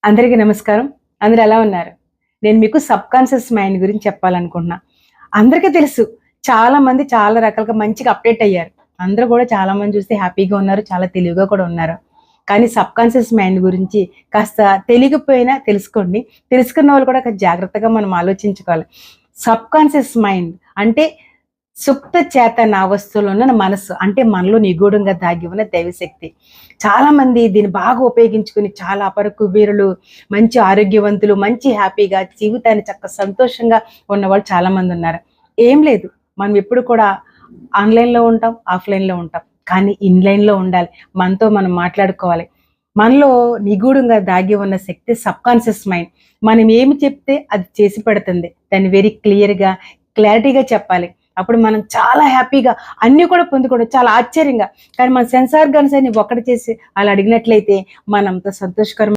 అందరికీ నమస్కారం. అందరూ ఎలా ఉన్నారు? నేను మీకు సబ్‌కాన్షియస్ మైండ్ గురించి చెప్పాలనుకుంటున్నా. అందరికీ తెలుసు. చాలా మంది చాలా రకాలుగా మంచిగా అప్‌డేట్ అయ్యారు. అందరూ కూడా చాలా మంది చూస్తే హ్యాపీగా ఉన్నారు. చాలా తెలివిగా కూడా ఉన్నారు. కానీ సబ్‌కాన్షియస్ మైండ్ గురించి కాస్త తెలియకపోయినా తెలుసుకోండి. తెలుసుకున్న వాళ్ళు కూడా కాస్త జాగ్రత్తగా మనం ఆలోచించుకోవాలి. సబ్‌కాన్షియస్ మైండ్ అంటే సుప్త చేతన అవస్థలో ఉన్న మనస్సు. అంటే మనలో నిగూఢంగా దాగి ఉన్న దైవశక్తి. చాలా మంది దీన్ని బాగా ఉపయోగించుకుని చాలా అపర కుబేరులు, మంచి ఆరోగ్యవంతులు, మంచి హ్యాపీగా జీవితాన్ని సంతోషంగా ఉన్నవాళ్ళు చాలా మంది ఉన్నారు. ఏం లేదు, మనం ఎప్పుడు కూడా ఆన్‌లైన్‌లో ఉంటాం, ఆఫ్‌లైన్‌లో ఉంటాం. కానీ ఇన్‌లైన్‌లో ఉండాలి. మనతో మనం మాట్లాడుకోవాలి. మనలో నిగూఢంగా దాగి ఉన్న శక్తి సబ్‌కాన్షియస్ మైండ్. మనం ఏమి చెప్తే అది చేసి పెడుతుంది. దాన్ని వెరీ క్లియర్‌గా, క్లారిటీగా చెప్పాలి. అప్పుడు మనం చాలా హ్యాపీగా అన్నీ కూడా పొందుకోవడం చాలా ఆశ్చర్యంగా. కానీ మన సెన్స్ ఆర్గాన్స్ అన్ని ఒక్కటి చేసి అలా అడిగినట్లయితే మనంత సంతోషకరమైన